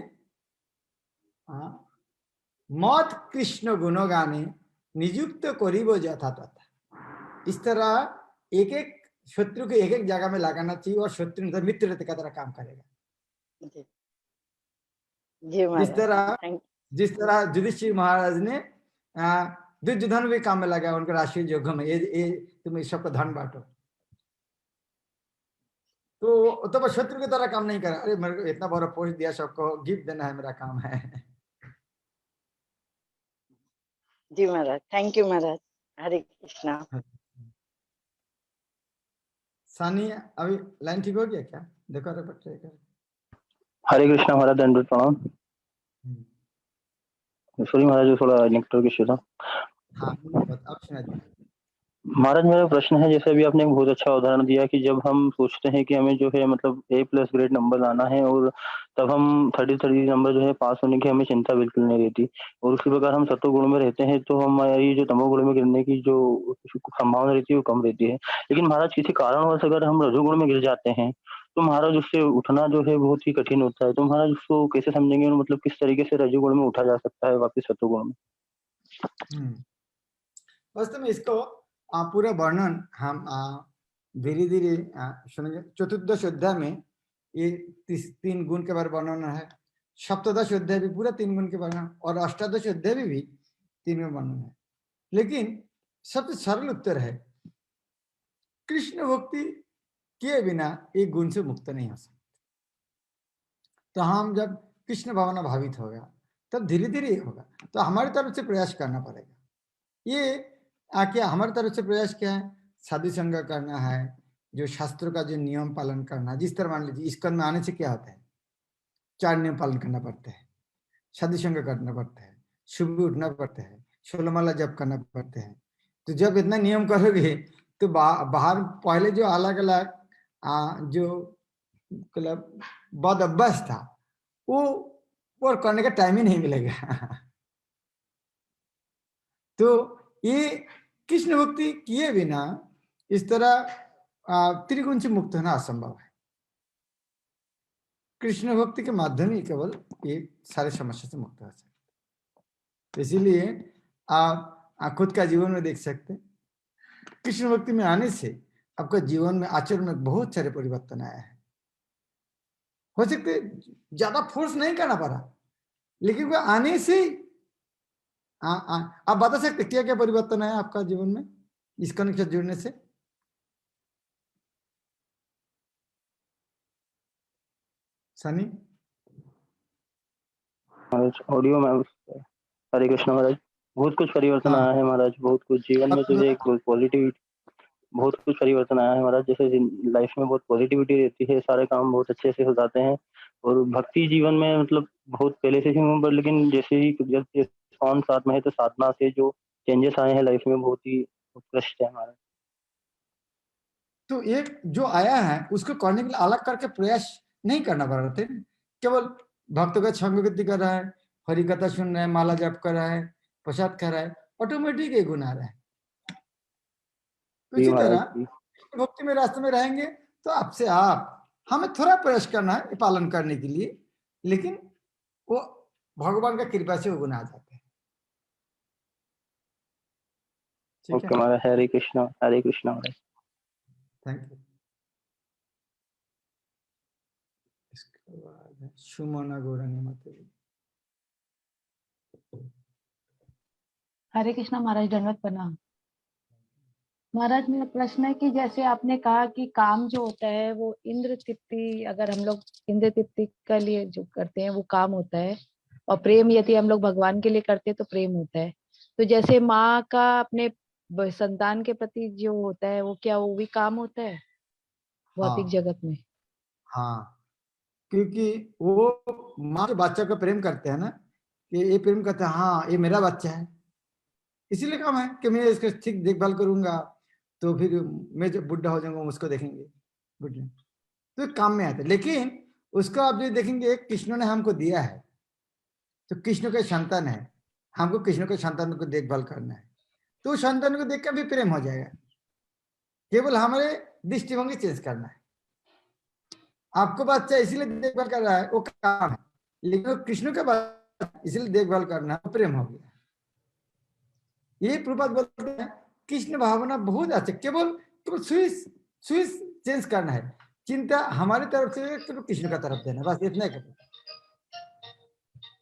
मत कृष्ण गुणगाने नियुक्त करिब यथा तथा। इस तरह एक एक शत्रु को एक एक जगह में लगाना चाहिए, और शत्रु तो मित्र का तरह काम करेगा। जिस तरह युधिष्ठिर महाराज ने दुर्योधन भी काम में लगा, उनके राष्ट्रीय योग्य में, ये तुम सबको धन बांटो। तो बस शत्रु की तरह काम नहीं करा। अरे मेरे को इतना बड़ा पोस्ट दिया, सबको गिफ्ट देना है, मेरा काम है। जी महाराज, थैंक यू महाराज। हरे कृष्णा। सानी, अभी लाइन ठीक हो गया क्या? देखो रिपीट। हरे कृष्णा महाराज, दंडवत प्रणाम। सॉरी महाराज, थोड़ा नेटवर्क इश्यू था। हाँ आप सुनाइए। महाराज मेरा प्रश्न है, जैसे अभी आपने एक बहुत अच्छा उदाहरण दिया कि जब हम सोचते हैं कि हमें जो है मतलब A+ ग्रेड नंबर लाना है, और तब हम 30 नंबर जो है पास होने की हमें चिंता बिल्कुल नहीं रहती, और उसी प्रकार हम सत्वगुण में रहते हैं तो हमारी जो तमोगुण में गिरने की जो संभावना रहती है वो कम रहती है। लेकिन महाराज किसी कारणवश अगर हम रजोगुण में गिर जाते हैं तो महाराज उससे उठना जो है बहुत ही कठिन होता है। तो महाराज उसको कैसे समझेंगे, और मतलब किस तरीके से रजोगुण में उठा जा सकता है वापस सत्वगुण में? वास्तव में इसको पूरा वर्णन हम धीरे धीरे सुनेंगे। चतुर्दश अध्याय में ये 3 गुण के बारे में वर्णन है। सप्तदश अध्याय भी पूरा 3 गुण के वर्णन, और अष्टादश अध्याय भी 3 गुण वर्णन है। लेकिन सबसे सरल उत्तर है, कृष्ण भक्ति किए बिना एक गुण से मुक्त नहीं हो सकते। तो हम जब कृष्ण भावना भावित होगा तब धीरे धीरे होगा। तो हमारी तरफ से प्रयास करना पड़ेगा। ये क्या हमारी तरफ से प्रयास क्या है? साधु संग करना है, जो शास्त्रों का जो नियम पालन करना। जिस तरह मान लीजिए इस्कॉन में आने से क्या होता है, 4 नियम पालन करना पड़ता है, साधु संग करना पड़ता है, सुबह उठना पड़ता है, 16 माला जप करना पड़ता है। तो जब इतना नियम करोगे तो बाहर पहले जो अलग अलग जो मतलब बद अभ्यास था वो करने का टाइम ही नहीं मिलेगा। तो ये कृष्ण भक्ति किए बिना इस तरह त्रिगुण से मुक्त होना असंभव है। कृष्ण भक्ति के माध्यम ही केवल ये सारे समस्या से मुक्त हो सकते। तो इसीलिए आप खुद का जीवन में देख सकते हैं, कृष्ण भक्ति में आने से आपका जीवन में आचरण में बहुत सारे परिवर्तन आया है। हो सकते ज्यादा फोर्स नहीं करना पड़ा, लेकिन वो आने से आप बता सकते क्या क्या परिवर्तन आया आपका जीवन में इस कनेक्शन जुड़ने से? सनी ऑडियो में हरे कृष्ण महाराज, बहुत कुछ परिवर्तन आया है महाराज, बहुत कुछ जीवन में जो है एक पॉजिटिविटी, बहुत कुछ परिवर्तन आया है महाराज। जैसे लाइफ में बहुत पॉजिटिविटी रहती है, सारे काम बहुत अच्छे से हो जाते हैं, और भक्ति जीवन में मतलब बहुत पहले से ही हूँ, पर लेकिन जैसे ही जब कौन साथ में है तो साधना से जो चेंजेस आए हैं लाइफ में बहुत ही उत्कृष्ट है महाराज। तो एक जो आया है उसको करने के लिए अलग करके प्रयास नहीं करना पड़ रहा थे, केवल भक्तों का संगति कर रहा है, हरि कथा सुन रहा है, माला जप कर रहा है, प्रसाद कर रहा है, ऑटोमेटिक एक गुण आ रहा है। तो इसी तरह भक्ति में रास्ते में रहेंगे तो आपसे हमें थोड़ा प्रयास करना है पालन करने के लिए, लेकिन वो भगवान का कृपा से वो गुण आ जाते हैं। Okay Maharaj, Hare Krishna Maharaj. Thank you. इसके बाद सुमना गौरांगी माता जी। हरे कृष्णा महाराज, दंडवत प्रणाम। महाराज मेरा प्रश्न है कि जैसे आपने कहा कि काम जो होता है वो इंद्र तृप्ति, अगर हम लोग इंद्र तृप्ति के लिए जो करते हैं वो काम होता है, और प्रेम यदि हम लोग भगवान के लिए करते हैं तो प्रेम होता है। तो जैसे माँ का अपने संतान के प्रति जो होता है वो क्या वो भी काम होता है भौतिक जगत में? हाँ, क्योंकि वो माँ जो बच्चा को प्रेम करते हैं ना, कि ये प्रेम करते हैं, हाँ ये मेरा बच्चा है, इसीलिए काम है कि मैं इसका ठीक देखभाल करूंगा, तो फिर मैं जब बुढ़ा हो जाऊंगा उसको देखेंगे, बुढ़े तो काम में आता है। लेकिन उसको आप जो देखेंगे कृष्ण ने हमको दिया है, तो कृष्ण का संतान है, हमको कृष्ण के संतान को देखभाल करना है, तो संतान को देख कर भी प्रेम हो जाएगा। केवल हमारे दृष्टिभंगी चेंज करना है। आपको बच्चा इसीलिए देखभाल कर रहा है वो काम है, लेकिन कृष्ण का बच्चा इसलिए देखभाल करना वो प्रेम हो गया। ये प्रभुपाद बोलते हैं कृष्ण भावना बहुत अच्छा, केवल केवल स्विच चेंज करना है, चिंता हमारी तरफ से केवल कृष्ण का तरफ देना, बस इतना करना।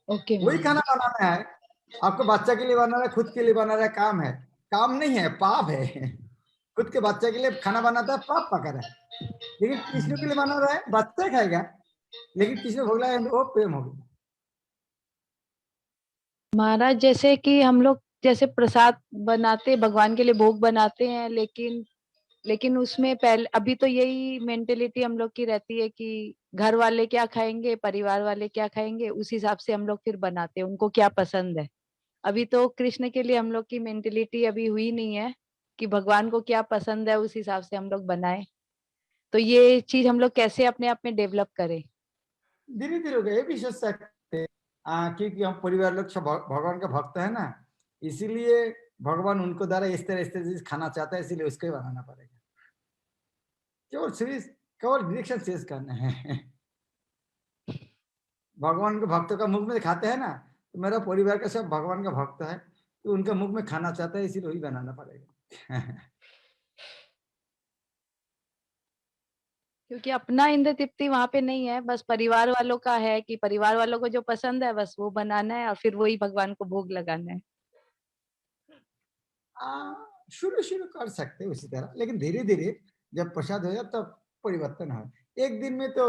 ओके, वही खाना बनाना है, आपको बच्चा के लिए बना रहा है, खुद के लिए बना रहा है, काम नहीं है, पाप है। खुद के बच्चे के लिए खाना बनाता है, पाप पका रहा है, लेकिन कृष्ण के लिए बना रहा है, बच्चा खाएगा, लेकिन कृष्ण भोग रहा है, वो प्रेम हो गया। महाराज जैसे कि हम लोग जैसे प्रसाद बनाते भगवान के लिए, भोग बनाते हैं, लेकिन उसमें पहले अभी तो यही मेंटेलिटी हम लोग की रहती है कि घर वाले क्या खाएंगे, परिवार वाले क्या खाएंगे, उस हिसाब से हम लोग फिर बनाते हैं उनको क्या पसंद है। अभी तो कृष्ण के लिए हम लोग की मेंटेलिटी अभी हुई नहीं है कि भगवान को क्या पसंद है उस हिसाब से हम लोग बनाए। तो ये चीज हम लोग कैसे अपने आप में डेवलप करें? धीरे धीरे होगा, ये भी सोच सकते हैं। क्योंकि हम परिवार लोग सब भगवान का भक्त है ना, इसीलिए भगवान उनको द्वारा इस तरह चीज खाना चाहता है, इसीलिए उसको ही बनाना पड़ेगा। केवल डायरेक्शन चेंज करना है। भगवान के भक्तों का मुख में खाते हैं ना, तो मेरा परिवार का सब भगवान का भक्त है, तो उनका मुख में खाना चाहता है, इसीलिए वही बनाना पड़ेगा। क्योंकि अपना इंद्र तृप्ति वहां पे नहीं है, बस परिवार वालों का है कि परिवार वालों को जो पसंद है बस वो बनाना है और फिर वही भगवान को भोग लगाना है। शुरू शुरू कर सकते हैं उसी तरह, लेकिन धीरे धीरे जब प्रसाद हो जाए तब परिवर्तन हो। एक दिन में तो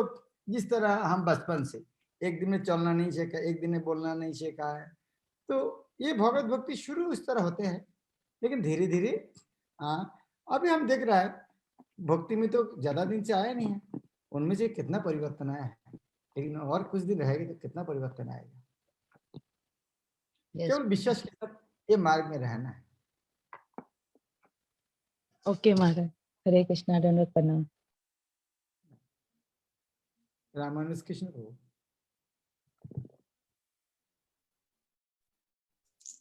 जिस तरह हम बचपन से एक दिन में चलना नहीं सीखा, एक दिन में बोलना नहीं सीखा है, तो ये भगवत भक्ति शुरू इस तरह होते हैं, लेकिन धीरे धीरे अभी हम देख रहा है भक्ति में तो ज्यादा दिन से आया नहीं है, उनमें से कितना परिवर्तन आया है, लेकिन और कुछ दिन रहेगा तो कितना परिवर्तन आएगा। केवल विश्वास के साथ ये मार्ग में रहना है। ओके महाराज, हरे कृष्णा, दंडवत प्रणाम। रामानुज कृष्ण को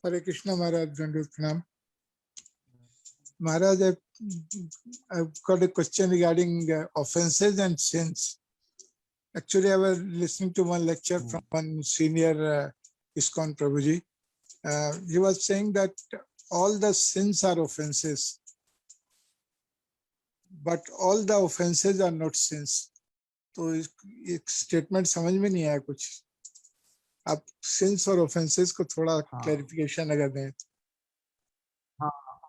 Hare Krishna Maharaj, Dandavat Pranam. Maharaj, I've got a question regarding offenses and sins. Actually, I was listening to one lecture from one senior ISKCON Prabhuji. He was saying that all the sins are offenses, but all the offenses are not sins. तो एक statement समझ में नहीं आया कुछ, आप since और offences को थोड़ा क्लैरिफिकेशन अगर दें। हाँ,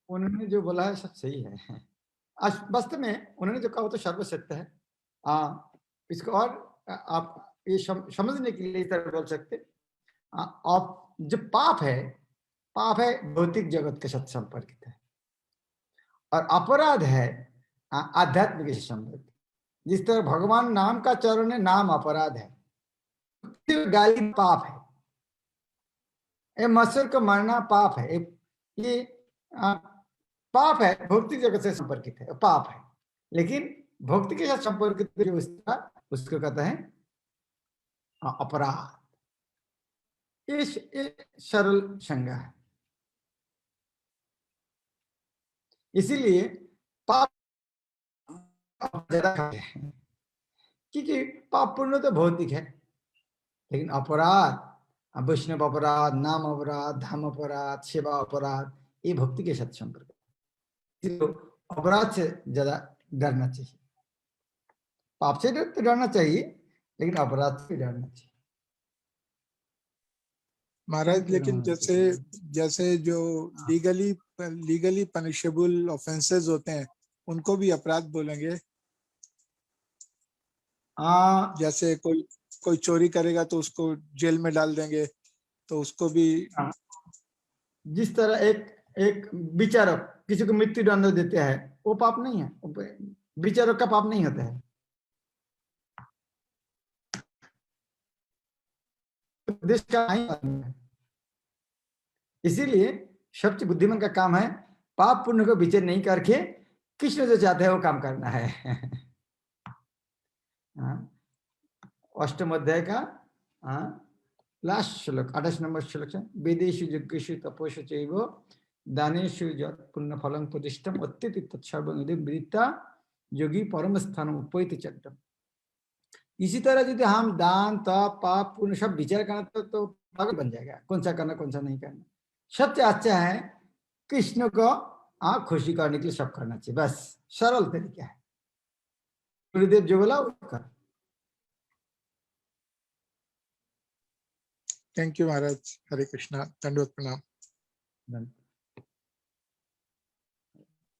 उन्होंने जो बोला है सब सही है। वास्तव में उन्होंने जो कहा वो तो सर्वसत्य है। इसको और आप ये समझने के लिए इस तरह बोल सकते, आप जो पाप है भौतिक जगत के साथ संपर्कित है, और अपराध है आध्यात्मिक से संपर्कित। जिस तरह भगवान नाम का चरण है, नाम अपराध है, गाली पाप है, ये मत्सर को मारना पाप है, ये पाप है, भौतिक जगत से संपर्कित है, पाप है। लेकिन भक्ति के साथ संपर्कित जो उसको कहते हैं अपराध। ये सरल संज्ञा है। इसीलिए पाप ज्यादा खाते हैं, क्योंकि पाप पुण्य तो भौतिक है, लेकिन अपराध, वैष्णव अपराध, नाम अपराध, धर्म अपराध, सेवा अपराध, ये भक्ति के साथ संपर्क। तो अपराध से ज्यादा डरना चाहिए। पाप से तो डरना चाहिए, लेकिन अपराध से डरना चाहिए। महाराज, लेकिन जैसे जो लीगली पनिशेबल ऑफेंसेस होते हैं उनको भी अपराध बोलेंगे। जैसे कोई चोरी करेगा तो उसको जेल में डाल देंगे, तो उसको भी जिस तरह एक विचारक किसी को मृत्यु दंड देते हैं, वो पाप नहीं है, विचारक का पाप नहीं होता है। देश का है, इसीलिए सबसे बुद्धिमान का काम है पाप पुण्य को विचार नहीं करके कृष्ण जो चाहते हैं वो काम करना है। अष्टम अध्याय का लास्ट श्लोक, 28 नंबर श्लोक, वेदेषु यज्ञेषु तपोषु चैव दानेषु यत् पुण्य फलं प्रतिष्ठम अत्यति तत्सर्वं इदं विदित्वा योगी परम स्थानम उपैति चक्रम। इसी तरह यदि हम दान तप पाप पुण्य सब विचार करना तो पागल बन जाएगा, कौन सा करना कौन सा नहीं करना। सबसे अच्छा है कृष्ण को खुशी करने के लिए सब करना चाहिए, बस सरल तरीका है। गुरुदेव जो बोला वो कर। थैंक यू महाराज, हरे कृष्णा, दंडवत प्रणाम।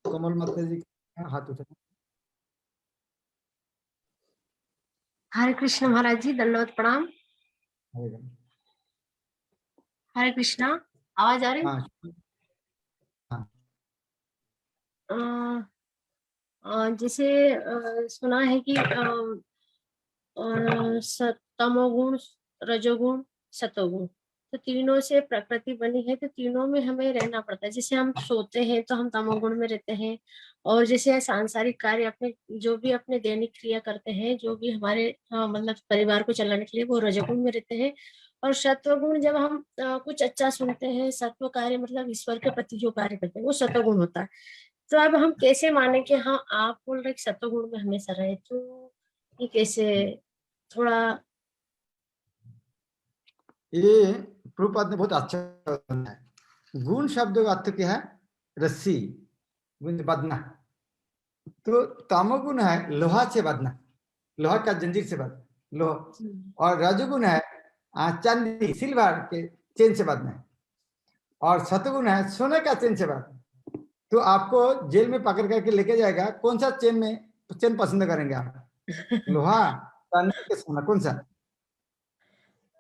कमल माता जी हाथ उठा। हरे कृष्ण महाराज जी, दंडवत प्रणाम। हरे कृष्णा, आवाज आ रही है? जैसे सुना है कि तमोगुण, रजोगुण, सतोगुण, तो तीनों से प्रकृति बनी है, तो तीनों में हमें रहना पड़ता है। जैसे हम सोते हैं तो हम तमोगुण में रहते हैं, और जैसे सांसारिक कार्य अपने जो भी अपने दैनिक क्रिया करते हैं, जो भी हमारे मतलब परिवार को चलाने के लिए, वो रजोगुण में रहते हैं। और सत्वगुण जब हम कुछ अच्छा सुनते हैं, सत्व कार्य मतलब ईश्वर के प्रति जो कार्य करते हैं, वो सत्वगुण होता है। तो अब हम कैसे माने कि हाँ आप बोल रहे सत्वगुण में हमेशा रहे, तो ये कैसे थोड़ा। ये प्रभुपाद ने बहुत अच्छा बताया है। गुण शब्द का अर्थ क्या है? रस्सी, गुण बदना। तो तमोगुण है लोहा से बदना, लोहा का जंजीर से बदना, लोहा। और रजोगुण है चांदी सिल्वर के चेन से बदना है। और सतगुण है सोने का चेन से बदना। तो आपको जेल में पकड़ करके लेके जाएगा, कौन सा चेन पसंद करेंगे आप? लोहा, चांदी के सोना, कौन सा?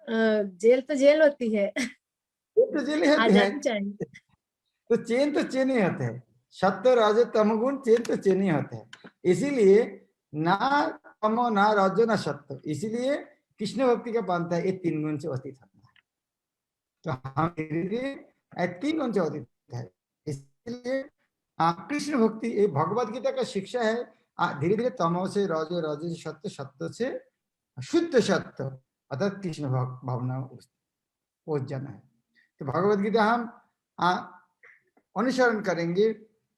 जेल तो जेल होती है, ये तो जेल ही होती है। आजादी चाहिए। तो चेन ही होते हैं। सत्य रज तमगुण चेन तो चेन ही होते हैं। इसीलिए ना तमो ना रजो ना सत्य, इसीलिए कृष्ण भक्ति का पंथ है ये तीन गुण से अतीत होता है। तो हम धीरे-धीरे तीन गुण से अतीत है। इसलिए कृष्ण भक्ति ये भगवत गीता का शिक्षा है। धीरे धीरे तमो से रजो, रजो से सत्य, सत्य से शुद्ध सत्य अर्थात कृष्ण भावना पहुंच जाना है। तो भगवत गीता हम अनुसरण करेंगे,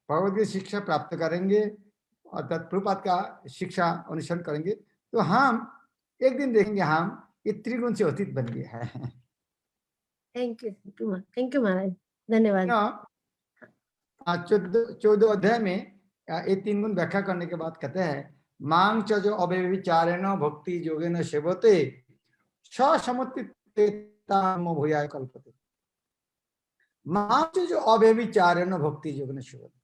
भगवत गीता शिक्षा प्राप्त करेंगे, अर्थात प्रभुपाद का शिक्षा अनुसरण करेंगे, तो हम एक दिन देखेंगे हम ये त्रिगुण से अतीत बन गए हैं। थैंक यू महाराज, धन्यवाद। 14 अध्याय में ये तीन गुण व्याख्या करने के बाद कहते हैं मांग च जो अव्यभिचारेण भक्ति योगेन सेवते समुत्थितात्मो भूयाय कल्पते। मांग च जो अव्यभिचारेण भक्ति योगेन सेवते,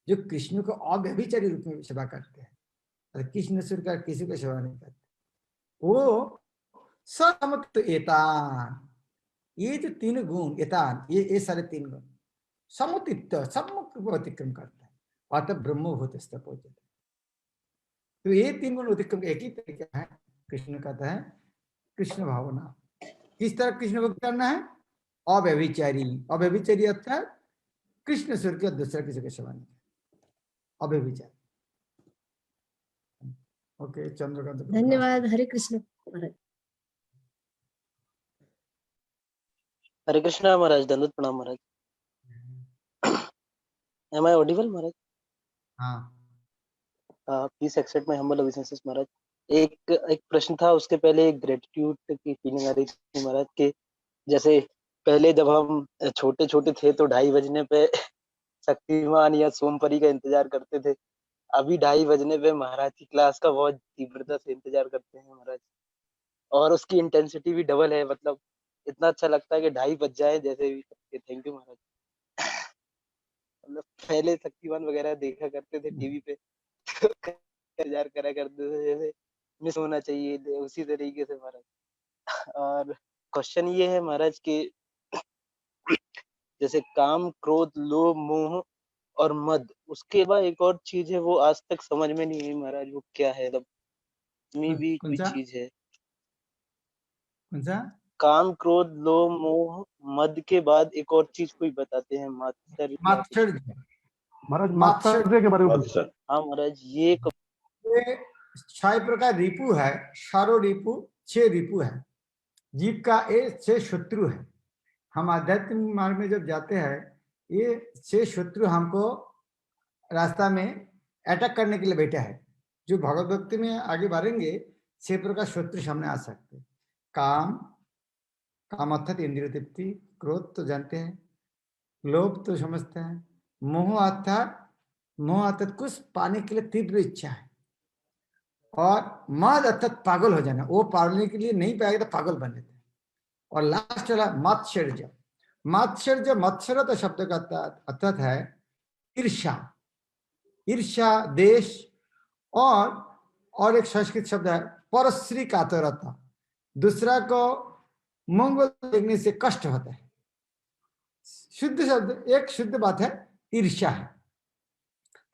जो कृष्ण को अव्यभिचारी रूप में सेवा करते हैं, कृष्ण सूर्य का किसी को सेवा नहीं करते, वो समुत्त एतान, ये जो तीन गुण एतान, ये सारे तीन गुण समुत्त सम्मुख को अतिक्रम करता है, अतः ब्रह्मभूत स्थित पहुंचते। तो ये तीन गुण अतिक्रम एक ही तरीका है। कृष्ण कहता है कृष्ण भावना। किस तरह कृष्ण भक्ति करना है? अव्यभिचारी। अव्यभिचारी अर्थात कृष्ण सूर्य के दूसरा किसी को सेवा नहीं, अव्यभिचारी। ओके, चंद्रकांत। धन्यवाद। हरे कृष्ण महाराज। हरे कृष्णा महाराज, दंडवत प्रणाम महाराज। Am I audible महाराज? हाँ। प्लीज एक्सेप्ट माय हम्बल ओबेइसेंसेस महाराज। एक प्रश्न था, उसके पहले एक ग्रेटिट्यूड की फीलिंग आ रही थी महाराज के, जैसे पहले जब हम छोटे छोटे थे तो 2:30 बजने पे शक्तिमान या सोमपरी का इंतजार करते थे, अभी 2:30 बजने पे महाराज की क्लास का बहुत तीव्रता से इंतजार करते हैं महाराज, और उसकी इंटेंसिटी भी डबल है। मतलब इतना अच्छा लगता है कि 2:30 बज जाए जैसे भी। थैंक यू महाराज। मतलब पहले शक्तिमान वगैरह देखा करते थे टीवी पे, इंतजार करा करते थे जैसे मिस होना चाहिए, उसी तरीके से महाराज। और क्वेश्चन ये है महाराज कि जैसे काम, क्रोध, लोभ, मोह और मद, उसके बाद एक और चीज है वो आज तक समझ में नहीं आई महाराज, वो क्या है? मतलब में भी कोई चीज है? कौन सा? काम, क्रोध, लोभ, मोह, मद के बाद एक और चीज कोई बताते हैं, मात्सर्य। महाराज मात्सर्य के बारे में। हाँ महाराज, ये 6 प्रकार रिपु है, सारो रिपु 6 रिपु है। जीव का ये 6 शत्रु है। हम आध्यात्मिक मार्ग में जब जाते हैं, ये 6 शत्रु हमको रास्ता में अटैक करने के लिए बैठा है। जो भगवत भक्ति में आगे बढ़ेंगे 6 प्रकार शत्रु सामने आ सकते हैं। काम, काम अर्थात इंद्रिय तृप्ति, क्रोध तो जानते हैं, लोभ तो समझते हैं, मोह अर्थात कुछ पाने के लिए तीव्र इच्छा है, और मद अर्थात पागल हो जाना, वो पाने के लिए नहीं पाएगा तो पागल बन जाते हैं। और लास्ट वाला मत्सर्य। मत्सरता शब्द का अर्थात है ईर्ष्या, देश, और एक संस्कृत शब्द है परश्री कातरता, दूसरा को मंगल देखने से कष्ट होता है। शुद्ध शब्द, एक शुद्ध बात है ईर्ष्या है।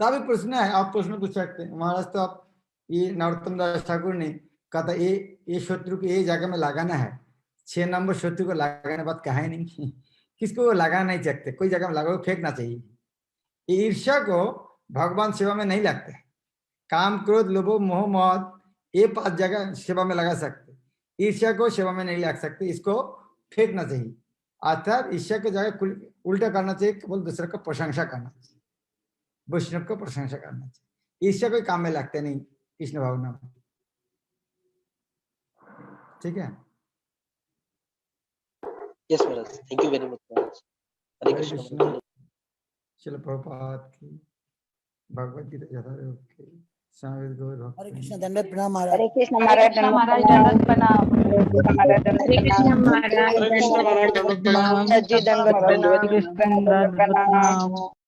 तभी प्रश्न है, आप प्रश्न पूछ सकते हैं महाराज, तो आप ये नरोत्तम दास ठाकुर ने कहा था ये शत्रु को ये जगह में लगाना है, 6 नंबर शत्रु को लगाने बात कहा ही नहीं। किसको लगाना नहीं सकते, कोई जगह में लगाओ, फेंकना चाहिए। ईर्ष्या को भगवान सेवा में नहीं लगते। काम, क्रोध, लोभ, मोह, मद, ये 5 जगह सेवा में लगा सकते, ईर्ष्या को सेवा में नहीं लगा सकते, इसको फेंकना चाहिए। अर्थात ईर्ष्या की जगह उल्टा करना चाहिए, केवल दूसरे को प्रशंसा करना चाहिए, वैष्णव को प्रशंसा करना चाहिए। ईर्ष्या कोई काम में लगते नहीं कृष्ण भावना में। ठीक है, यस महाराज, थैंक यू वेरी मच महाराज। हरे हरे कृष्ण। कृष्ण। श्रील प्रभुपाद की भगवद गीता यथारूप की समवेत गौर भक्त। हरे कृष्ण, दंडवत प्रणाम महाराज। हरे कृष्ण हरे महाराज, कृष्ण महाराज, दंडवत प्रणाम। हरे कृष्ण महाराज, हरे कृष्ण महाराज, जी दंडवत प्रणाम। दंडवत कृष्ण, दंडवत प्रणाम।